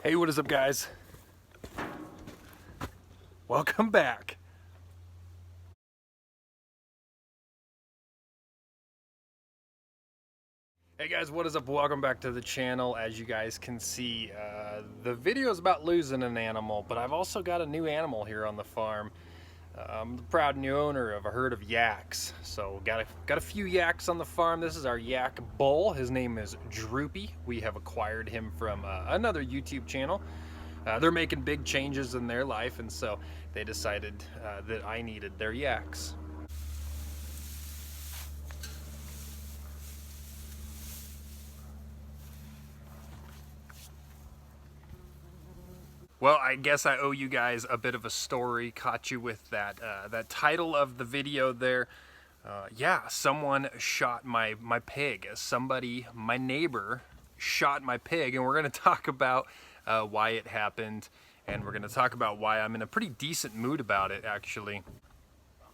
Hey, what is up, guys? Welcome back. Hey guys, what is up? Welcome back to the channel. As you guys can see, the video is about losing an animal, but I've also got a new animal here on the farm. I'm the proud new owner of a herd of yaks. So got a few yaks on the farm. This is our yak bull. His name is Droopy. We have acquired him from another YouTube channel. They're making big changes in their life, and so they decided that I needed their yaks. Well, I guess I owe you guys a bit of a story. Caught you with that that title of the video there. Yeah, someone shot my pig. Somebody, my neighbor, shot my pig, and we're going to talk about why it happened, and we're going to talk about why I'm in a pretty decent mood about it, actually.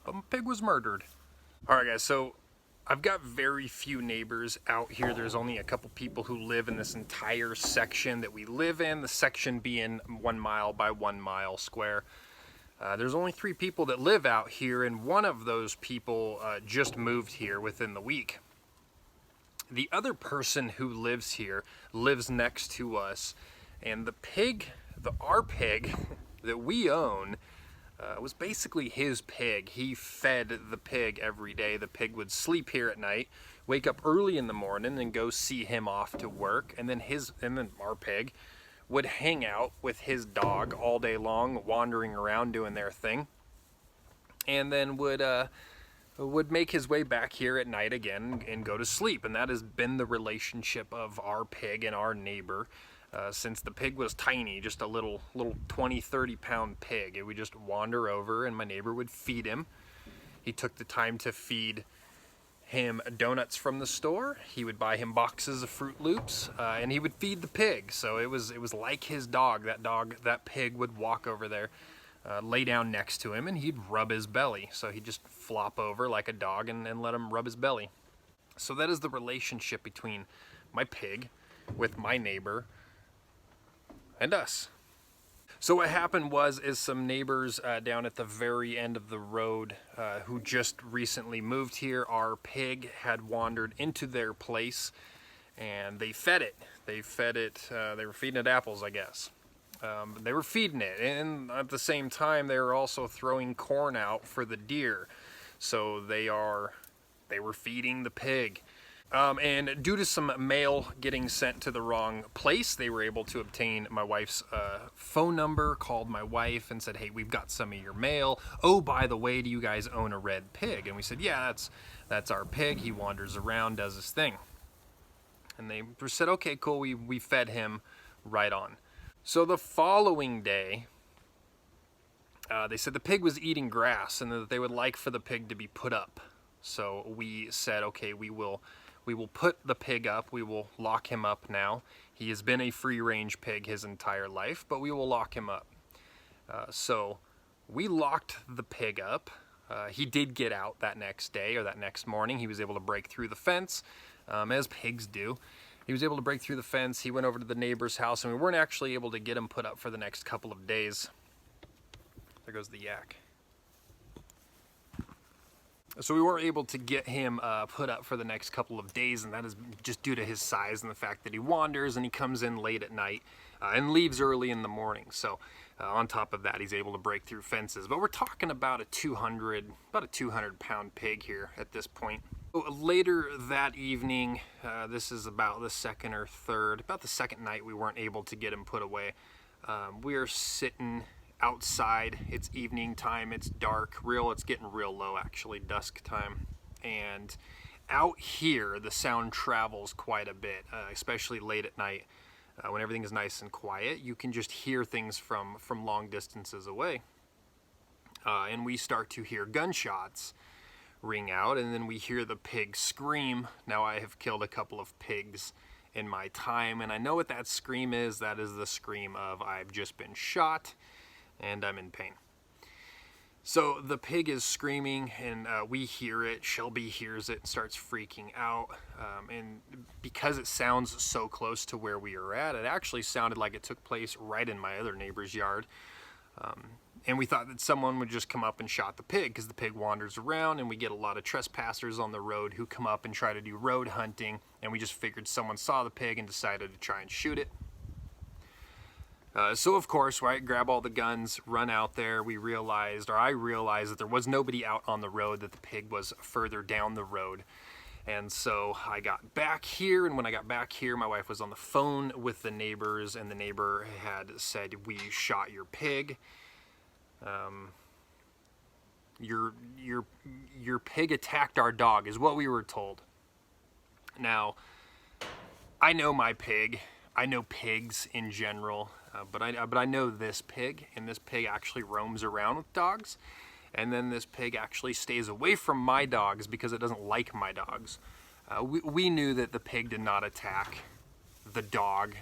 But my pig was murdered. All right, guys, so I've got very few neighbors out here. There's only a couple people who live in this entire section that we live in, the section being 1 mile by 1 mile square. There's only 3 people that live out here, and one of those people just moved here within the week. The other person who lives here lives next to us, and the pig, our pig that we own, was basically his pig. He fed the pig every day. The pig would sleep here at night, wake up early in the morning, and go see him off to work. And then our pig would hang out with his dog all day long, wandering around doing their thing, and then would make his way back here at night again and go to sleep. And that has been the relationship of our pig and our neighbor. Since the pig was tiny, just a little 20, 30 pound pig. It would just wander over and my neighbor would feed him. He took the time to feed him donuts from the store. He would buy him boxes of Fruit Loops, and he would feed the pig. So it was like his dog. That pig would walk over there, lay down next to him, and he'd rub his belly. So he'd just flop over like a dog and let him rub his belly. So that is the relationship between my pig with my neighbor and us. So what happened is some neighbors down at the very end of the road who just recently moved here, our pig had wandered into their place and they fed it. They were feeding it apples, I guess. They were feeding it, and at the same time they were also throwing corn out for the deer. So they were feeding the pig. And due to some mail getting sent to the wrong place, they were able to obtain my wife's phone number, called my wife and said, hey, we've got some of your mail. Oh, by the way, do you guys own a red pig? And we said, yeah, that's our pig. He wanders around, does his thing. And they said, okay, cool. We fed him right on. So the following day, they said the pig was eating grass and that they would like for the pig to be put up. So we said, okay, we will put the pig up. We will lock him up now. He has been a free-range pig his entire life, but we will lock him up. So we locked the pig up. He did get out that next day or that next morning. He was able to break through the fence, as pigs do. He was able to break through the fence. He went over to the neighbor's house, and we weren't actually able to get him put up for the next couple of days. There goes the yak. So we weren't able to get him put up for the next couple of days, and that is just due to his size and the fact that he wanders and he comes in late at night and leaves early in the morning. So on top of that, he's able to break through fences. But we're talking about a 200 pound pig here at this point. So later that evening, this is about the second night we weren't able to get him put away. We are sitting outside. It's evening time, it's dark, it's getting real low actually, dusk time, and out here the sound travels quite a bit, especially late at night when everything is nice and quiet. You can just hear things from long distances away, and we start to hear gunshots ring out, and then we hear the pig scream. Now, I have killed a couple of pigs in my time, and I know what that scream is. That is the scream of I've just been shot and I'm in pain. So the pig is screaming, and we hear it. Shelby hears it and starts freaking out. And because it sounds so close to where we are at, it actually sounded like it took place right in my other neighbor's yard. And we thought that someone would just come up and shot the pig, because the pig wanders around, and we get a lot of trespassers on the road who come up and try to do road hunting. And we just figured someone saw the pig and decided to try and shoot it. So of course, right, grab all the guns, run out there. I realized that there was nobody out on the road, that the pig was further down the road. And so I got back here, and when I got back here, my wife was on the phone with the neighbors, and the neighbor had said, "We shot your pig. Your pig attacked our dog," is what we were told. Now, I know my pig. I know pigs in general, but I know this pig, and this pig actually roams around with dogs, and then this pig actually stays away from my dogs because it doesn't like my dogs. We knew that the pig did not attack the dog.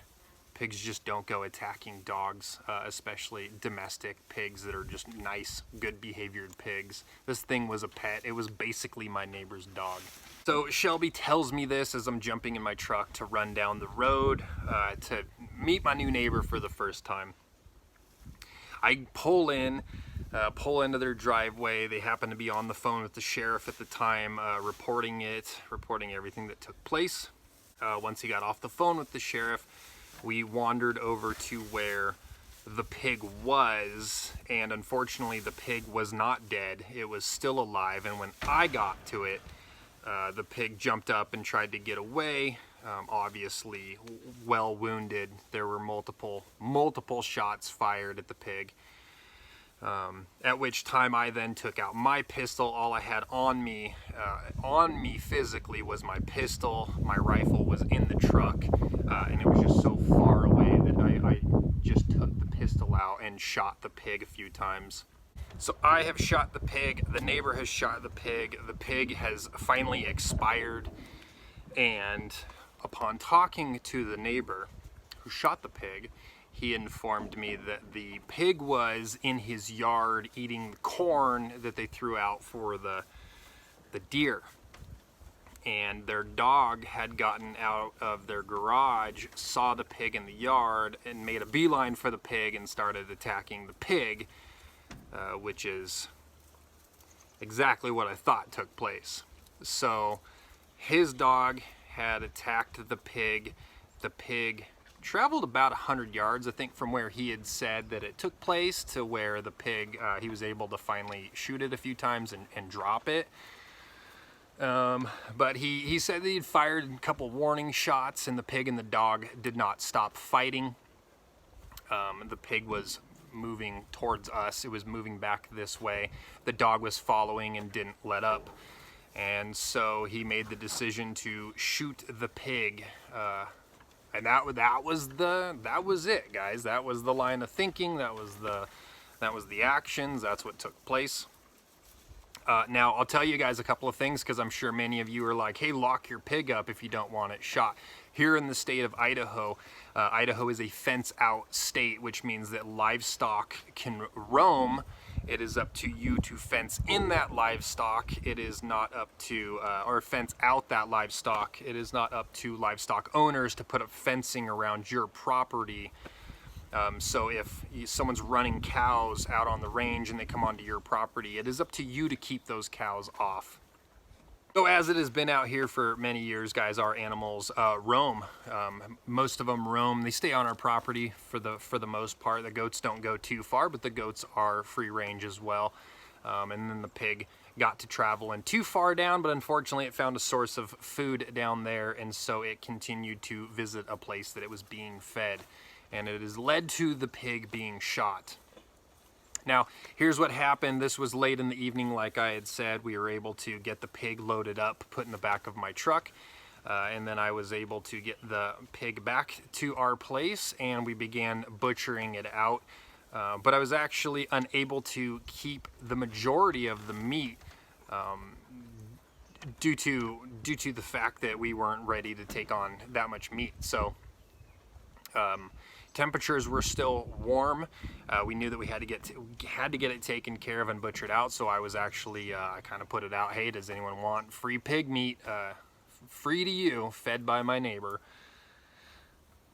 Pigs just don't go attacking dogs, especially domestic pigs that are just nice, good behaviored pigs. This thing was a pet. It was basically my neighbor's dog. So Shelby tells me this as I'm jumping in my truck to run down the road to meet my new neighbor for the first time. I pull into their driveway. They happen to be on the phone with the sheriff at the time, reporting everything that took place. Once he got off the phone with the sheriff, we wandered over to where the pig was, and unfortunately the pig was not dead. It was still alive, and when I got to it, the pig jumped up and tried to get away, obviously well wounded. There were multiple shots fired at the pig, at which time I then took out my pistol. All I had on me physically was my pistol. My rifle was in the truck, and it was just so far away that I just took the pistol out and shot the pig a few times. So I have shot the pig, the neighbor has shot the pig has finally expired, and upon talking to the neighbor who shot the pig, he informed me that the pig was in his yard eating corn that they threw out for the deer. And their dog had gotten out of their garage, saw the pig in the yard, and made a beeline for the pig and started attacking the pig. Which is exactly what I thought took place. So his dog had attacked the pig. The pig traveled about 100 yards, I think, from where he had said that it took place to where the pig, he was able to finally shoot it a few times and drop it. But he said that he'd fired a couple warning shots, and the pig and the dog did not stop fighting. The pig was moving towards us. It was moving back this way. The dog was following and didn't let up. And so he made the decision to shoot the pig. And that was it, guys. That was the line of thinking. That was the actions. That's what took place. Now, I'll tell you guys a couple of things, because I'm sure many of you are like, hey, lock your pig up if you don't want it shot. Here in the state of Idaho, Idaho is a fence-out state, which means that livestock can roam. It is up to you to fence in that livestock. It is not up to, or fence out that livestock. It is not up to livestock owners to put up fencing around your property. So if someone's running cows out on the range and they come onto your property, it is up to you to keep those cows off. So as it has been out here for many years, guys, our animals roam. Most of them roam. They stay on our property for the most part. The goats don't go too far, but the goats are free range as well. And then the pig got to traveling too far down, but unfortunately it found a source of food down there, and so it continued to visit a place that it was being fed. And it has led to the pig being shot. Now, here's what happened. This was late in the evening, like I had said. We were able to get the pig loaded up, put in the back of my truck, and then I was able to get the pig back to our place, and we began butchering it out. But I was actually unable to keep the majority of the meat due to the fact that we weren't ready to take on that much meat. So Temperatures were still warm. We knew that we had to get it taken care of and butchered out. So I was actually I kind of put it out. Hey, does anyone want free pig meat? Free to you, fed by my neighbor,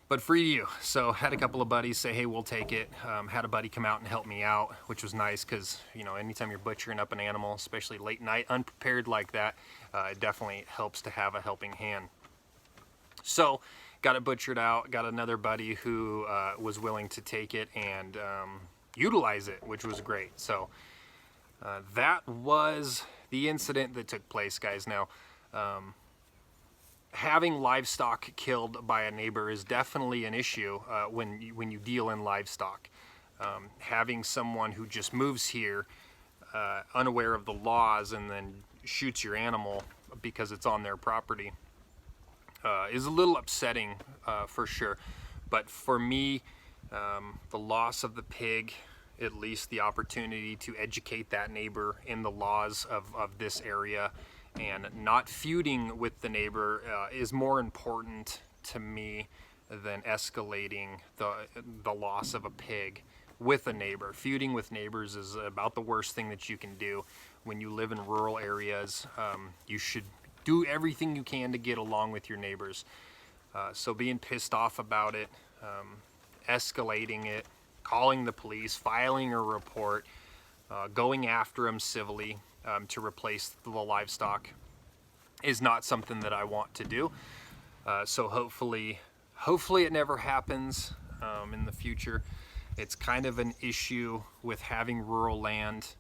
but free to you. So had a couple of buddies say, hey, we'll take it. Had a buddy come out and help me out, which was nice because, you know, anytime you're butchering up an animal, especially late night, unprepared like that, it definitely helps to have a helping hand. So got it butchered out, got another buddy who was willing to take it and utilize it, which was great. So that was the incident that took place, guys. Now, having livestock killed by a neighbor is definitely an issue when you deal in livestock. Having someone who just moves here unaware of the laws and then shoots your animal because it's on their property is a little upsetting for sure. But for me, the loss of the pig, at least the opportunity to educate that neighbor in the laws of this area and not feuding with the neighbor is more important to me than escalating the loss of a pig with a neighbor. Feuding with neighbors is about the worst thing that you can do. When you live in rural areas, you should do everything you can to get along with your neighbors. So being pissed off about it, escalating it, calling the police, filing a report, going after them civilly to replace the livestock is not something that I want to do. So hopefully it never happens in the future. It's kind of an issue with having rural land,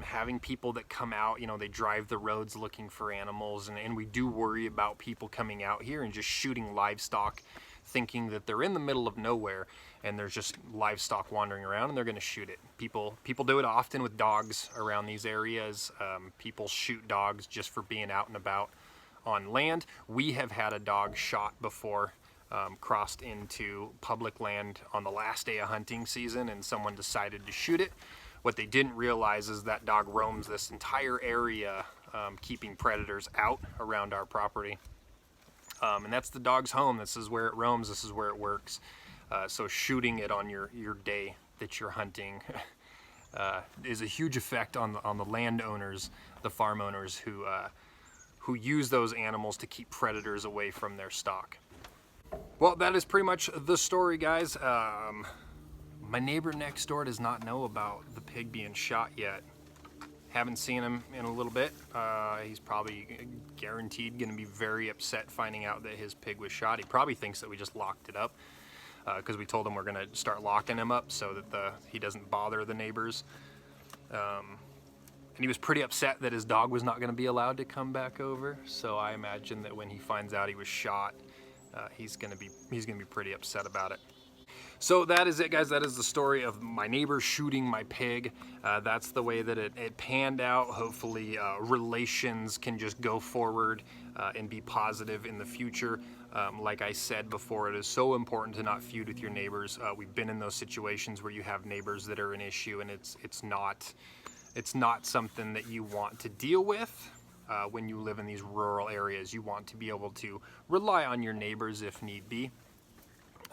having people that come out, you know, they drive the roads looking for animals, and we do worry about people coming out here and just shooting livestock, thinking that they're in the middle of nowhere and there's just livestock wandering around and they're going to shoot it. People do it often with dogs around these areas. People shoot dogs just for being out and about on land. We have had a dog shot before. Crossed into public land on the last day of hunting season and someone decided to shoot it. What they didn't realize is that dog roams this entire area, keeping predators out around our property. And that's the dog's home. This is where it roams. This is where it works. So shooting it on your day that you're hunting is a huge effect on the landowners, the farm owners who use those animals to keep predators away from their stock. Well, that is pretty much the story, guys. My neighbor next door does not know about the pig being shot yet. Haven't seen him in a little bit. He's probably guaranteed going to be very upset finding out that his pig was shot. He probably thinks that we just locked it up because we told him we're going to start locking him up so that he doesn't bother the neighbors. And he was pretty upset that his dog was not going to be allowed to come back over. So I imagine that when he finds out he was shot, he's gonna be pretty upset about it. So that is it, guys. That is the story of my neighbor shooting my pig. That's the way that it panned out. Hopefully relations can just go forward and be positive in the future. Like I said before, it is so important to not feud with your neighbors. We've been in those situations where you have neighbors that are an issue, and it's not something that you want to deal with. When you live in these rural areas, you want to be able to rely on your neighbors if need be.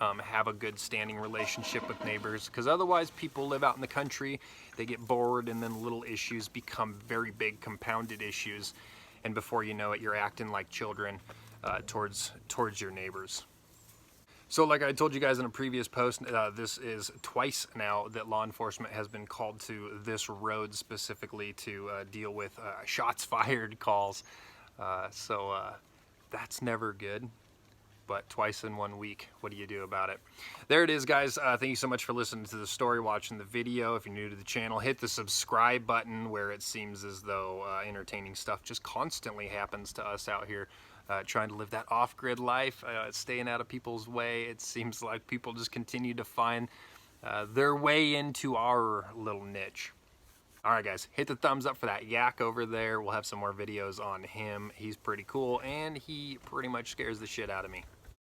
Have a good standing relationship with neighbors, because otherwise people live out in the country, they get bored, and then little issues become very big compounded issues, and before you know it, you're acting like children towards your neighbors. So like I told you guys in a previous post, this is twice now that law enforcement has been called to this road specifically to deal with shots fired calls. So that's never good, but twice in 1 week, what do you do about it? There it is, guys. Thank you so much for listening to the story, watching the video. If you're new to the channel, hit the subscribe button, where it seems as though entertaining stuff just constantly happens to us out here. Trying to live that off-grid life, staying out of people's way. It seems like people just continue to find their way into our little niche. All right, guys, hit the thumbs up for that yak over there. We'll have some more videos on him. He's pretty cool, and he pretty much scares the shit out of me.